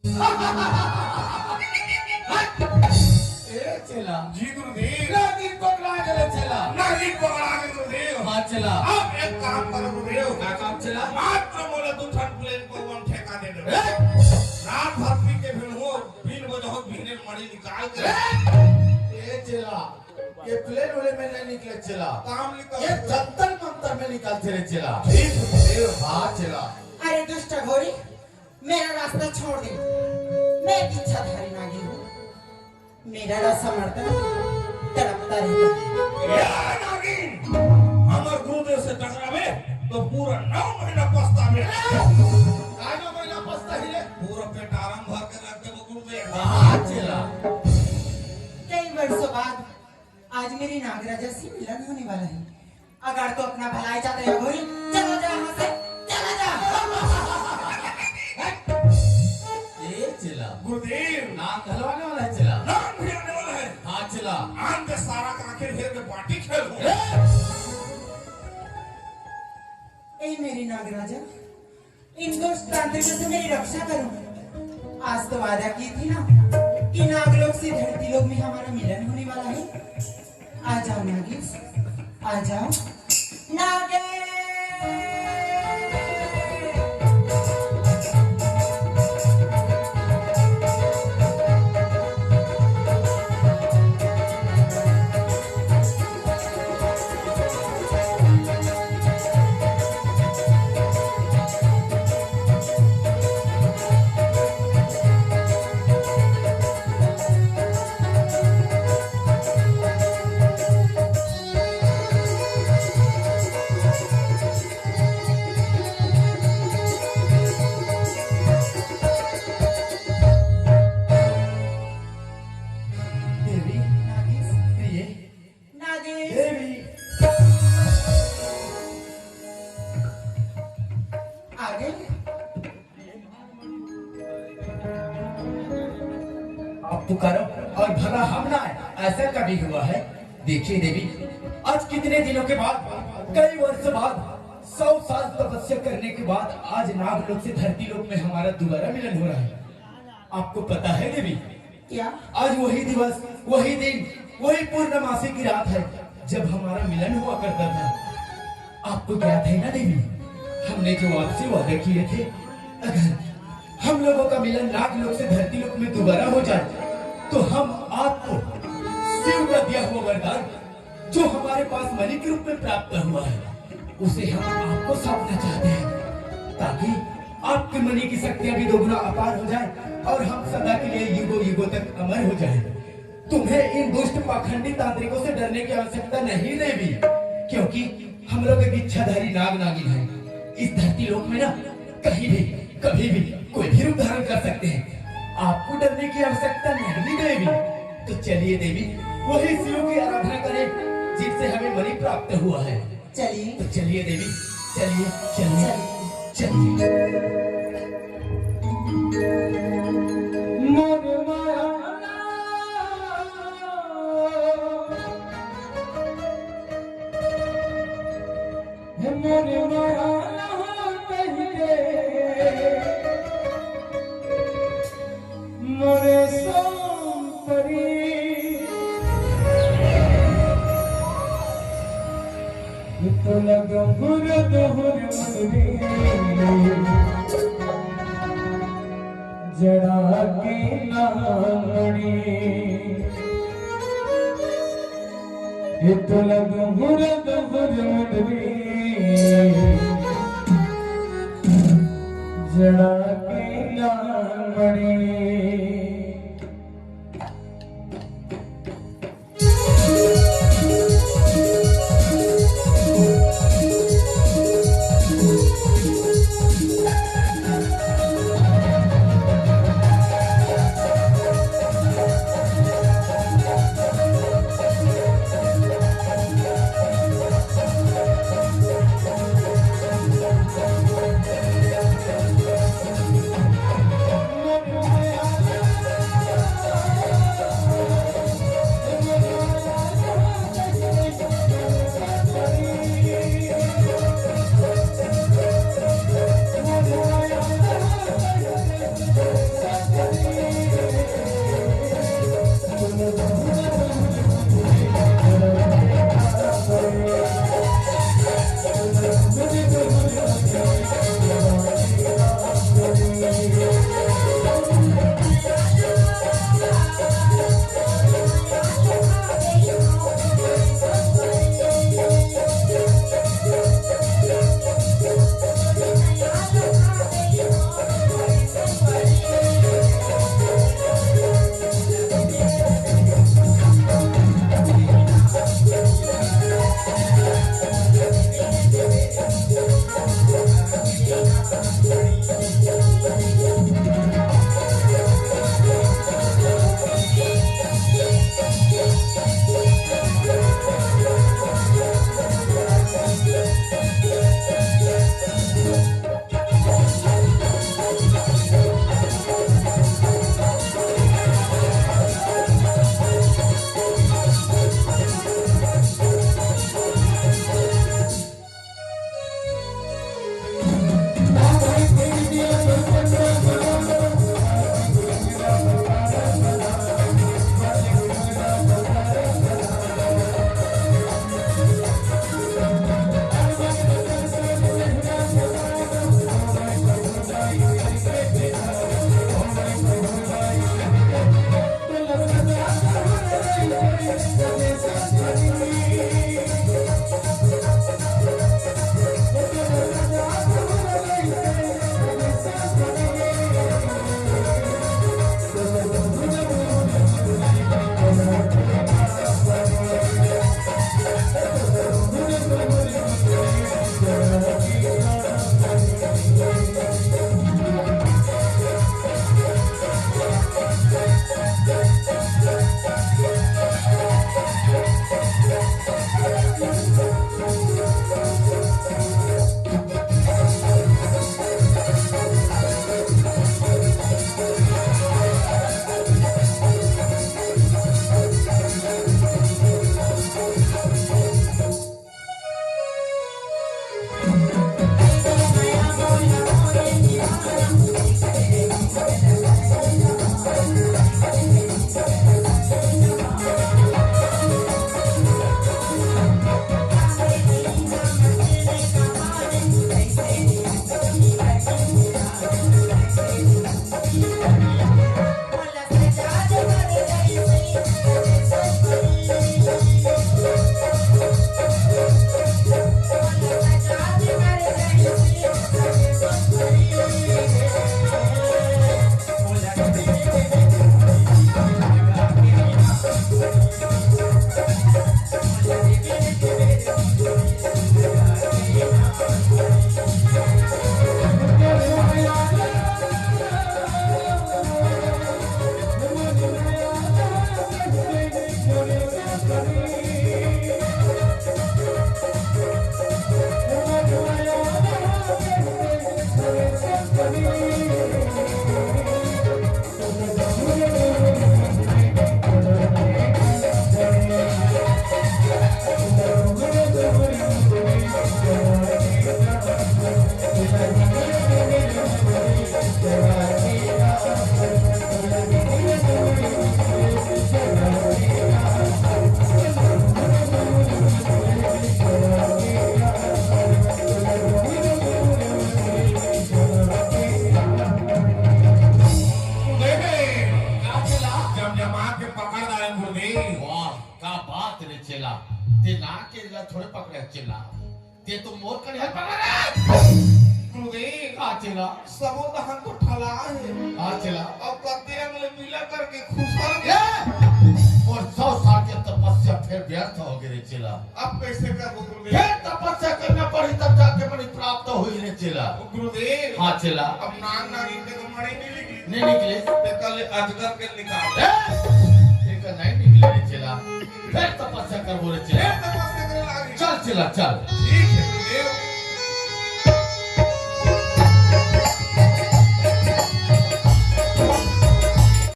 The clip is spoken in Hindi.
चला जी गुरुदेव। नागिन पकड़ा गया चला। नागिन पकड़ा के गुरुदेव। हाँ चला। अब एक काम करो गुरुदेव। क्या काम चला? मात्र बोले तू ठन प्लेन को वन ठेका दे दे। रात भर पी के फिर हो बिन बजाओ बिने मड़ी निकाल के। ये चला ये प्लेन वाले में नहीं निकले चला। काम निकल ये जंतर मंतर में निकलते रहे चला। ठीक गुरुदेव। हाँ चला। अरे दुष्ट घोड़ी मेरा रास्ता छोड़ दे। मैं एक इच्छाधारी नागिन हूँ। मेरा ना समर्थन तड़पता रहता है। यार नागिन हमार गुरुदेव से टकरावे तो पूरा 9 महीना पछतावे। कायनो महीना पछता ही ले। पूरा पेट आराम भर के रख देबो गुरुदेव। हाँ चला। कई वर्षों बाद आज मेरी नागराजा से मिलन होने वाला है। अगर तो अपना भलाई चाहते हो घोड़ी चला जा यहाँ से चला जा। ये चला गुरुदेव नाम धलवाने वाला है चला। नाम भी आने वाला है। हाँ चला। आन के सारा का आखिर घेर के पार्टी खेल हो। ए मेरी नागराजा इन दुष्ट तांत्रिकों से मेरी रक्षा करो। आज तो वादा की थी ना कि नागलोक से धरती लोक में हमारा मिलन होने वाला है। आ जाओ नागिन आ जाओ नागिन। देवी नागिन प्रिय नागिन देवी आगे आप पुकारो और भला हम ना आए, ऐसा कभी हुआ है? देखिए देवी आज कितने दिनों के बाद कई वर्षों बाद 100 साल तपस्या करने के बाद आज नागलोक से धरती लोक में हमारा दोबारा मिलन हो रहा है। आपको पता है देवी क्या आज वही दिवस वही दिन वही पूर्णमासी की रात है जब हमारा मिलन हुआ करता था। आपको ज्ञात है ना देवी हमने जो आपसे वादा किए थे अगर हम लोगों का मिलन नागलोक से धरती लोक में दोबारा हो जाए तो हम आपको शिव का दिया हुआ वरदान जो हमारे पास मणि के रूप में प्राप्त हुआ है उसे हम आपको सौंपना चाहते हैं ताकि आपके मणि की शक्तियां भी दोगुना अपार हो जाए और हम सदा के लिए युगों युगों तक अमर हो जाए। तुम्हें इन दुष्ट पाखंडी तांत्रिकों से डरने की आवश्यकता नहीं देवी क्योंकि हम लोग एक इच्छाधारी नाग नागिन है। इस धरती लोक में ना कहीं भी कभी भी कोई भी रूप धारण कर सकते हैं। आपको डरने की आवश्यकता नहीं देवी। तो चलिए देवी वही शिव की आराधना करें जिनसे हमें मणि प्राप्त हुआ है। चलिए तो चलिए देवी चलिए चलिए चलिए। जड़ा के नामणी लग मुरद मुरमरी जड़ा के नामणी ते ना केला थोडे पकड्या चिल्ला ते तो मोर कर हेल्प पकड़ा गुरुदेव आ चिल्ला सबो दहन को ठला है आ चिल्ला अब कते अगले मिला करके खुशहाल ये और 100 साल की तपस्या फिर व्यर्थ हो गई रे चिल्ला अब कैसे कर गुरुदेव फिर तपस्या करना पड़ी तब जाके मणि प्राप्त हुई रे चिल्ला गुरुदेव हाँ चिल्ला अब नाग नागिन के तो मणि नहीं निकली नहीं निकले ते कल अजगर के निकाल एक नहीं निकले रे चिल्ला फिर तपस्या कर बोले चिल्ला फिर तपस्या करे लागी चल चिल्ला चल ठीक है